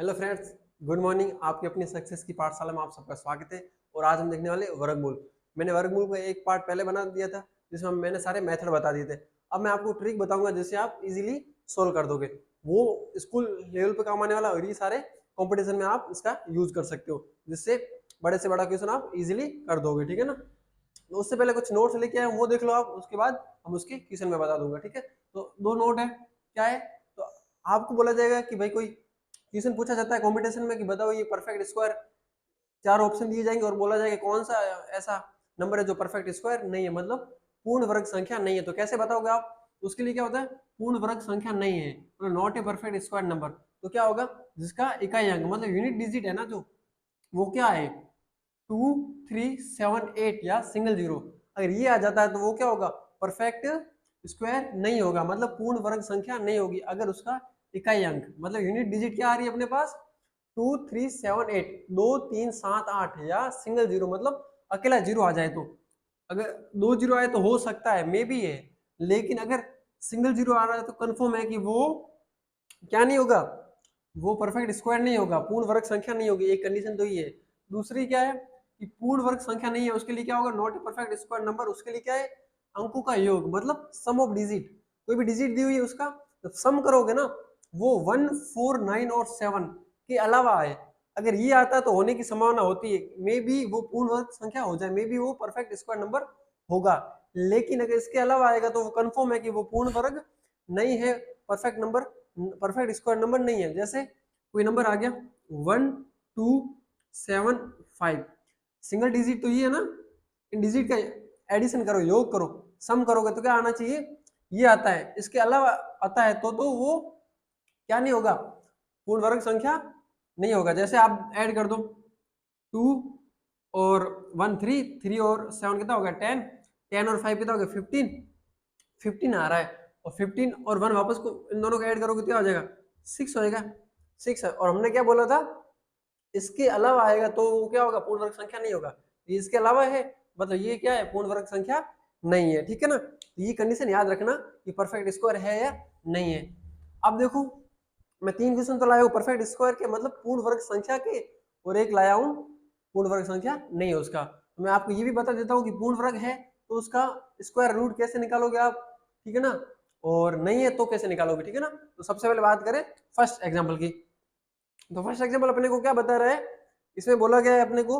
Hello friends, good morning. आपकी अपनी success की पाठशाला में आप सबका स्वागत है। और आज हम देखने वाले वर्गमूल। मैंने वर्गमूल का एक पार्ट पहले बना दिया था जिसमें मैंने सारे मेथड बता दिए थे। अब मैं आपको ट्रिक बताऊंगा जिससे आप इजीली सोल्व कर दोगे। वो स्कूल लेवल पे काम आने वाला और ये सारे कंपटीशन में आप इसका यूज कर सकते हो, जिससे बड़े से बड़ा क्वेश्चन आप इजीली कर दोगे। ठीक है ना। तो उससे पहले कुछ नोट्स लेके आए, वो देख लो आप, उसके बाद हम उसके क्वेश्चन में बता दूंगा। ठीक है। तो दो नोट है, क्या है, तो आपको बोला जाएगा कि भाई कोई क्वेश्चन पूछा जाता है कंपटीशन में कि बताओ ये परफेक्ट स्क्वायर, चार ऑप्शन दिए जाएंगे और बोला जाएगा कौन सा ऐसा नंबर है जो परफेक्ट स्क्वायर नहीं है, मतलब पूर्ण वर्ग संख्या नहीं है। तो कैसे बताओगे आप? उसके लिए क्या होता है, पूर्ण वर्ग संख्या नहीं है, मतलब not a perfect square number. तो क्या होगा, जिसका इकाई अंक मतलब यूनिट डिजिट है ना, जो वो क्या है 2378 या सिंगल जीरो। अगर ये आ जाता है तो वो क्या होगा, परफेक्ट स्क्वायर नहीं होगा, मतलब पूर्ण वर्ग संख्या नहीं होगी। अगर उसका इकाई अंक मतलब यूनिट डिजिट क्या आ रही है अपने पास 2378, 2378 या सिंगल जीरो मतलब अकेला जीरो आ जाए, तो अगर दो जीरो आए तो हो सकता है, मे बी है, लेकिन अगर सिंगल जीरो आ रहा है तो कंफर्म है कि वो क्या नहीं होगा, वो परफेक्ट स्क्वायर नहीं होगा, पूर्ण वर्ग संख्या नहीं होगी। एक कंडीशन तो ये है। दूसरी क्या है कि पूर्ण वर्ग संख्या नहीं है, उसके लिए क्या होगा, not a perfect square number. उसके लिए क्या है, अंकों का योग, मतलब सम ऑफ डिजिट। कोई भी डिजिट दी हुई है उसका जब सम करोगे ना, वो 1, 4, 9 और 7 के अलावा है। अगर ये आता है तो होने की संभावना होती है, मे बी वो पूर्ण वर्ग संख्या हो जाए, मे बी वो परफेक्ट स्क्वायर नंबर होगा। लेकिन अगर इसके अलावा आएगा तो वो कंफर्म है कि वो पूर्ण वर्ग नहीं है, perfect number, perfect square number नहीं है। जैसे कोई नंबर आ गया 1275, सिंगल डिजिट तो ये है ना, इन डिजिट का एडिशन करो, योग करो, सम करोगे तो क्या आना चाहिए, ये आता है। इसके अलावा आता है तो वो क्या नहीं होगा, पूर्ण वर्ग संख्या नहीं होगा। जैसे आप ऐड कर दो 2 और 1 3, 3 और 7 कितना होगा 10, 10 और 5 कितना होगा 15, 15 आ रहा है। और 15 और 1 वापस को इन दोनों को ऐड करोगे तो क्या हो जाएगा 6 होएगा, 6 है। और हमने क्या बोला था, इसके अलावा आएगा तो वो क्या होगा, पूर्ण वर्ग संख्या नहीं होगा। ये इसके अलावा है, मतलब ये क्या है, पूर्ण वर्ग संख्या नहीं है। ठीक है ना। तो ये कंडीशन याद रखना कि परफेक्ट स्क्वायर है या नहीं है। अब देखो, मैं 3 क्वेश्चन तो लाया हूँ परफेक्ट स्क्वायर के, मतलब पूर्ण वर्ग संख्या के, और एक लाया हूँ पूर्ण वर्ग संख्या नहीं है उसका। तो मैं आपको ये भी बता देता हूँ कि पूर्ण वर्ग है तो उसका स्क्वायर रूट कैसे निकालोगे आप, ठीक है ना, और नहीं है तो कैसे निकालोगे। ठीक है ना। तो सबसे पहले बात करें फर्स्ट एग्जाम्पल की। तो फर्स्ट एग्जाम्पल अपने को क्या बता रहा है, इसमें बोला गया है अपने को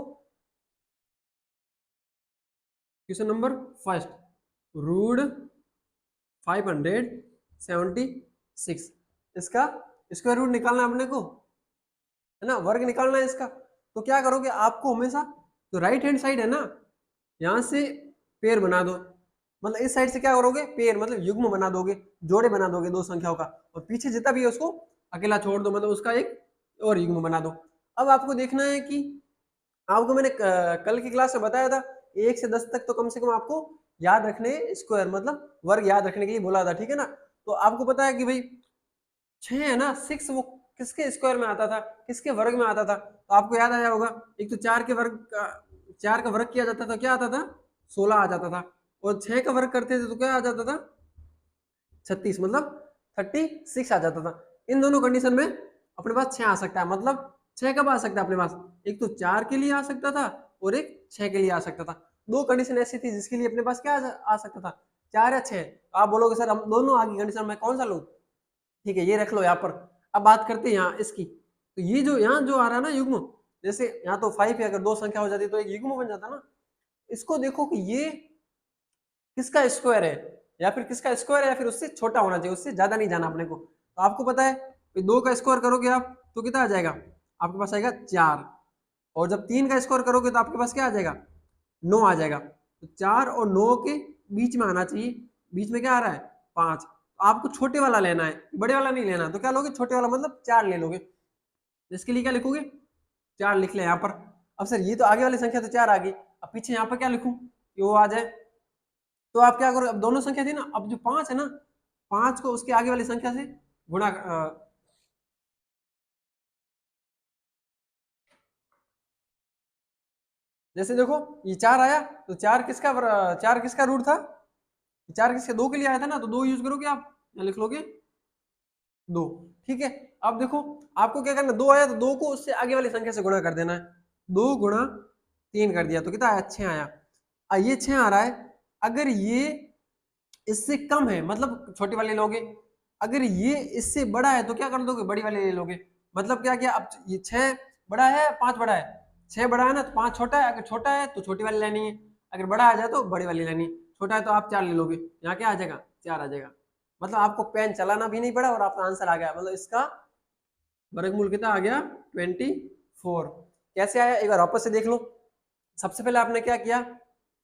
क्वेश्चन नंबर फर्स्ट, रूट 576, इसका स्क्वायर रूट निकालना है अपने को, है ना, वर्ग निकालना है इसका। तो क्या करोगे, आपको हमेशा जो राइट हैंड साइड है ना, यहां से पेयर बना दो, मतलब इस साइड से क्या करोगे, पेयर मतलब युग्म बना दोगे, जोड़े बना दोगे दो संख्याओं का, और पीछे जितना भी है उसको अकेला छोड़ दो, मतलब उसका एक और युग्म बना दो। अब आपको देखना है कि आपको मैंने कल की क्लास में बताया था 1 से 10 तक तो कम से कम आपको याद रखने, स्क्वायर मतलब वर्ग याद रखने के लिए बोला था। ठीक है ना। तो आपको पता है कि भाई 6 है ना, 6 वो किसके स्क्वायर में आता था, किसके वर्ग में आता था, तो आपको याद आया होगा। एक तो 4 के वर्ग का, 4 का वर्ग किया जाता था, क्या आता था 16 आ जाता था, और 6 का वर्ग करते थे तो क्या आ जाता था 36, मतलब 36 आ जाता था। इन दोनों कंडीशन में अपने पास 6 आ सकता है, मतलब 6 कब आ सकता है अपने पास, एक तो 4 के लिए आ सकता था और एक 6 के लिए आ सकता था। दो कंडीशन ऐसी थी जिसके लिए अपने पास क्या आ सकता था, 4 या 6। आप बोलोगे सर हम दोनों आगे कंडीशन में कौन सा लूं, ठीक है ये रख लो यहाँ पर। अब बात करते हैं यहाँ इसकी, तो ये जो यहाँ जो आ रहा है ना युग्म, जैसे यहाँ तो 5 है, अगर दो संख्या हो जाती तो एक युग्म बन जाता ना। इसको देखो कि ये किसका स्क्वायर है, या फिर किसका स्क्वायर है, या फिर उससे छोटा होना चाहिए, उससे ज्यादा नहीं जाना अपने को। तो आपको पता है दो का स्क्वायर करोगे आप तो कितना आ जाएगा, आपके पास आएगा 4, और जब 3 का स्क्वायर करोगे तो आपके पास क्या आ जाएगा 9 आ जाएगा। तो 4 और 9 के बीच में आना चाहिए, बीच में क्या आ रहा है 5। आपको छोटे वाला लेना है, बड़े वाला नहीं लेना। तो क्या लोगे, छोटे वाला मतलब 4 ले लोगे। इसके लिए क्या लिखोगे, 4 लिख ले यहाँ पर। अब सर ये तो आगे वाली संख्या तो 4 आ गई, अब पीछे यहाँ पर क्या लिखूं कि वो आ जाए। तो आप क्या करो, अब दोनों संख्या थी ना, अब जो 5 है ना, 5 को उसके आगे वाली संख्या से गुणा जैसे देखो ये 4 आया तो 4 किसका रूट था, 4 किसके, 2 के लिए आया था ना, तो 2 यूज करोगे आप, या लिख लोगे 2। ठीक है। अब देखो आपको क्या करना है, 2 आया तो 2 को उससे आगे वाली संख्या से गुणा कर देना है। 2 गुणा 3 कर दिया तो कितना आया, 6 आया। ये 6 आ रहा है। अगर ये इससे कम है मतलब छोटी वाली लोगे, अगर ये इससे बड़ा है तो क्या कर दोगे, बड़ी वाली ले लोगे। मतलब क्या किया, अब ये 6 बड़ा है 5 बड़ा है, 6 बड़ा है ना तो 5 छोटा है, अगर छोटा है तो छोटी वाली लेनी है, अगर बड़ा आ जाए तो बड़ी वाली लेनी है, छोटा है तो आप 4 ले लोगे, यहाँ क्या आ जाएगा 4 आ जाएगा। मतलब आपको पेन चलाना भी नहीं पड़ा और आपका आंसर आ गया, मतलब इसका वर्गमूल कितना आ गया 24। कैसे आया एक बार वापस से देख लो। सबसे पहले आपने क्या किया,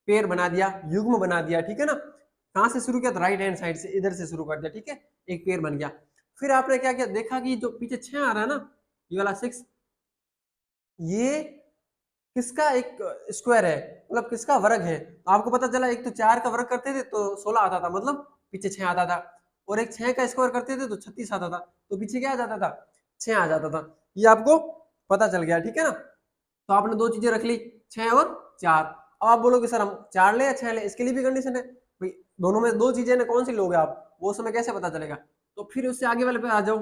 पेड़ बना दिया, युग्म बना दिया, ठीक है ना। कहां से शुरू किया, तो राइट हैंड साइड से, इधर से शुरू कर दिया, ठीक है, एक पेड़ बन गया। फिर आपने क्या किया, देखा कि जो पीछे 6 आ रहा है ना, ये वाला 6, ये किसका एक स्क्वायर है, मतलब किसका वर्ग है। तो आपको पता चला एक तो 4 का वर्ग करते थे तो 16 आता था, मतलब पीछे 6 आता था, और एक 6 का स्क्वायर करते थे तो 36 आता था, तो पीछे क्या आ जाता था, 6 आ जाता था। ये आपको पता चल गया, ठीक है ना। तो आपने 2 चीजें रख ली, 6 और 4। अब आप बोलोगे सर हम 4 ले या 6 ले, इसके लिए भी कंडीशन है भाई, दोनों में 2 चीजें ना, कौन सी लोगे आप, वो समय कैसे पता चलेगा। तो फिर उससे आगे वाले पे आ जाओ।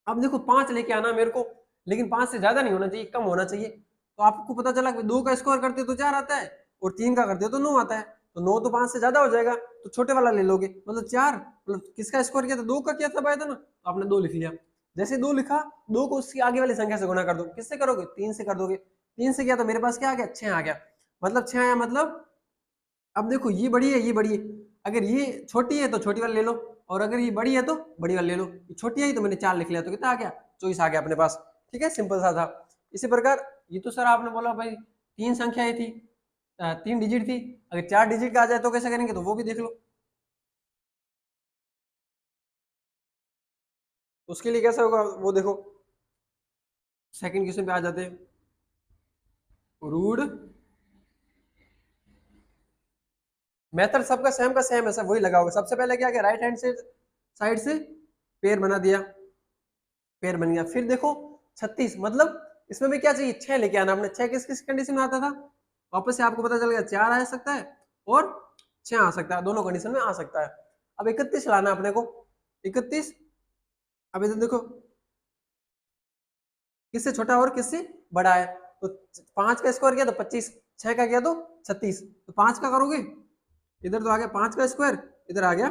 अब देखो 5 लेके आना मेरे को, लेकिन 5 से ज्यादा नहीं होना चाहिए, कम होना चाहिए। तो आपको पता चला कि 2 का स्क्वायर करते तो 4 आता है, और 3 का करते तो 9 आता है, तो 9 तो 5 से ज्यादा हो जाएगा, तो छोटे वाला ले लोगे, मतलब 4, मतलब किसका स्क्वायर किया था, 2 का किया था आया था ना, तो आपने 2 लिख लिया। जैसे 2 लिखा, 2 को उसकी आगे वाली संख्या से गुणा कर दो, किससे करोगे, 3 से कर दोगे। 3 से किया तो मेरे पास क्या आ गया, 6 आ गया, मतलब 6 आया। मतलब अब देखो ये बड़ी है, ये बड़ी है, अगर ये छोटी है तो छोटी वाली ले लो, और अगर ये बड़ी है तो बड़ी वाली ले लो। ये छोटी है तो मैंने 4 लिख लिया, तो कितना आ गया, 24 आ गया अपने पास, ठीक है, सिंपल सा था। इसी प्रकार ये तो सर आपने बोला भाई 3 संख्याएं थी, 3 डिजिट थी, अगर 4 डिजिट का आ जाए तो कैसे करेंगे, तो वो भी देख लो। उसके लिए कैसे होगा वो देखो, सेकंड क्वेश्चन पे आ जाते हैं। रूड मेथड सबका सेम का सेम है सर, वही लगा होगा। सबसे पहले क्या किया, राइट हैंड से साइड से पेड़ बना दिया, पेड़ बन गया। फिर देखो 36, मतलब इसमें भी क्या चाहिए, 6 लेके आना आपने। 6 किस किस कंडीशन में आता था, वापस से आपको पता चल गया 4 आ सकता है और 6 आ सकता है, दोनों कंडीशन में आ सकता है। अब 31 लाना अपने को, 31। अब इधर देखो किससे छोटा और किससे बड़ा है, तो 5 का स्क्वायर किया तो 25, 6 का किया तो 36, तो 5 का करोगे, इधर तो आ गया 5 का स्क्वायर, इधर आ गया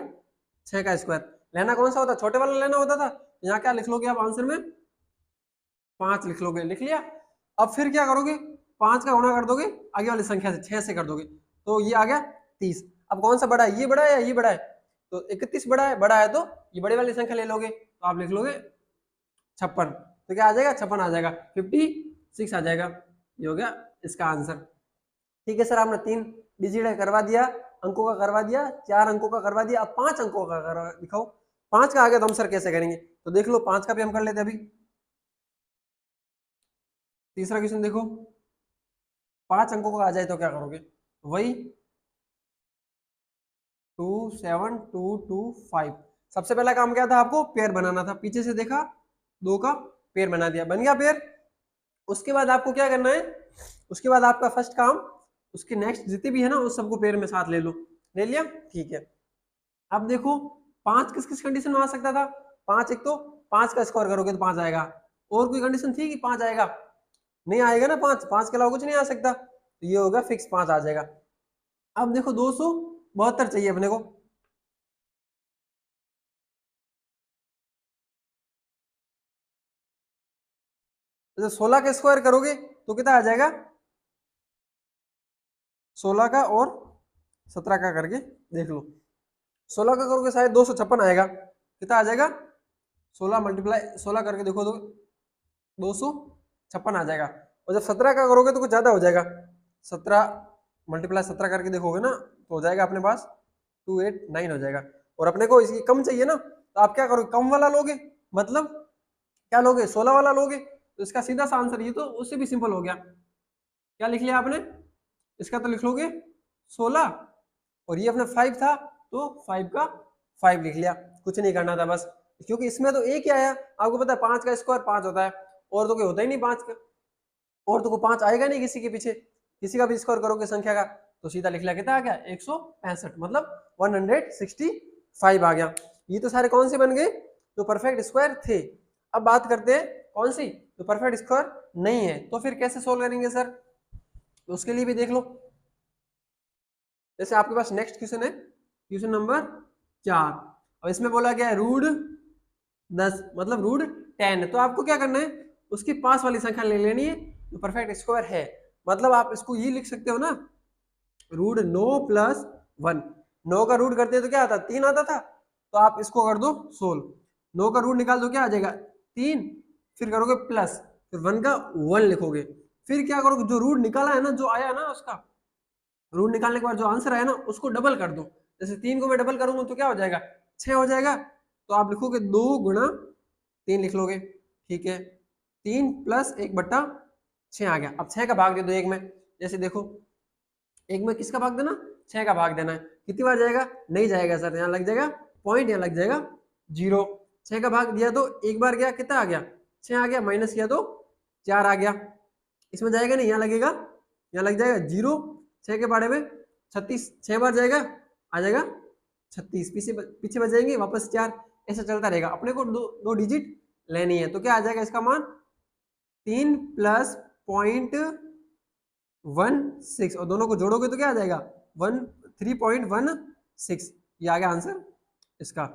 6 का स्क्वायर। लेना कौन सा होता, छोटे वाला लेना होता था। यहाँ क्या लिख लोगे आप आंसर में, 5 लिख लोगे, लिख लिया। अब फिर क्या करोगे, 5 का गुणा कर दोगे आगे वाली संख्या से, 6 से कर दोगे, तो ये आ गया 30। अब कौन सा बड़ा है, ये बड़ा है या ये बड़ा है, तो 31 बड़ा है, बड़ा है तो ये बड़ी वाली संख्या ले लोगे, तो आप लिख लोगे 56, तो क्या आ जाएगा 56 आ जाएगा, 56 आ जाएगा। ये हो गया इसका आंसर। ठीक है सर, आपने 3 डिजिट करवा दिया, अंकों का करवा दिया, 4 अंकों का करवा दिया, अब 5 अंकों का दिखाओ। 5 का आ गया तो हम सर कैसे करेंगे, तो देख लो 5 का भी हम कर लेते अभी। तीसरा क्वेश्चन देखो, 5 अंकों का आ जाए तो क्या करोगे, वही 2 7 2 2 5। सबसे पहला काम क्या था, आपको पेयर बनाना था, पीछे से देखा 2 का पेयर बना दिया, बन गया पेयर। उसके बाद आपको क्या करना है, उसके बाद आपका फर्स्ट काम, उसके नेक्स्ट जितने भी है ना उस सबको पेयर में साथ ले लो, ले लिया, ठीक है। अब देखो 5 किस किस कंडीशन में आ सकता था, 5 एक तो 5 का स्कोर करोगे तो 5 आएगा, और कोई कंडीशन थी कि 5 आएगा, नहीं आएगा ना, 5 के अलावा कुछ नहीं आ सकता, तो ये होगा फिक्स 5 आ जाएगा। अब देखो 272 चाहिए अपने को, जैसे 16 का स्क्वायर करोगे तो कितना आ जाएगा, 16 का और 17 का करके देख लो। 16 का करोगे शायद 256 आएगा, कितना आ जाएगा, 16 मल्टीप्लाई 16 करके देखो तो 256 आ जाएगा। और जब 17 का करोगे तो कुछ ज्यादा हो जाएगा, 17 मल्टीप्लाई 17 करके देखोगे ना तो हो जाएगा अपने पास 289 हो जाएगा। और अपने को इसकी कम चाहिए ना, तो आप क्या करोगे, कम वाला लोगे, मतलब क्या लोगे, 16 वाला लोगे, तो इसका सीधा सा आंसर ये तो उससे भी सिंपल हो गया। क्या लिख लिया आपने, इसका तो लिख लोगे 16, और ये अपना 5 था तो 5 का 5 लिख लिया, कुछ नहीं करना था बस, क्योंकि इसमें तो एक ही आया, आपको पता है 5 का स्क्वायर 5 होता है, और तो कोई होता ही नहीं 5 का, और तो कोई 5 आएगा नहीं किसी के पीछे, किसी का भी स्क्वायर करोगे संख्या का, तो सीधा लिख लिया, कितना आ गया 165, मतलब 165 आ गया। ये तो सारे कौन से बन गए, जो परफेक्ट स्क्वायर थे। अब बात करते हैं कौन सी, तो परफेक्ट स्क्वायर नहीं है, तो फिर कैसे सोल्व करेंगे सर, तो उसके लिए भी देख लो। जैसे आपके पास नेक्स्ट क्वेश्चन है क्वेश्चन नंबर 4। अब इसमें बोला गया है रूट 10 मतलब रूट 10, तो आपको क्या करना है, उसके पास वाली संख्या ले लेनी है तो परफेक्ट स्क्वायर है। मतलब आप इसको ये लिख सकते हो ना, रूट 9 प्लस 1, 9 का रूट करते तो क्या आता, 3 आता था, तो आप इसको कर दो 16, 9 का रूट निकाल दो क्या आ जाएगा 3, फिर करोगे प्लस, फिर 1 का 1 लिखोगे, फिर क्या करोगे, जो रूट निकाला है ना, जो आया ना उसका रूट निकालने के बाद जो आंसर आया ना उसको डबल कर दो। जैसे 3 को मैं डबल करूंगा तो क्या हो जाएगा 6 हो जाएगा, तो आप लिखोगे 2 गुणा 3 लिख लोगे, ठीक है, 3 प्लस 1/6 आ गया। अब 6 का भाग दे दो एक में, जैसे देखो एक में किसका भाग देना, 6 का भाग देना है, कितनी बार जाएगा, नहीं जाएगा सर, यहाँ लग जाएगा पॉइंट, यहाँ लग जाएगा 0। 6 का भाग दिया तो एक बार गया, कितना आ गया 6 आ गया, माइनस किया तो 4 आ गया, इसमें जाएगा नहीं, यहाँ लगेगा, यहाँ लग जाएगा 0, 6 के बारे में 36, 6 बार जाएगा आ जाएगा 36, पीछे बच जाएंगे वापस 4, ऐसा चलता रहेगा। अपने को दो डिजिट लेनी है, तो क्या आ जाएगा इसका मान 3 प्लस 0.16, और दोनों को जोड़ोगे तो क्या आ जाएगा 3.16, ये आ गया आंसर इसका।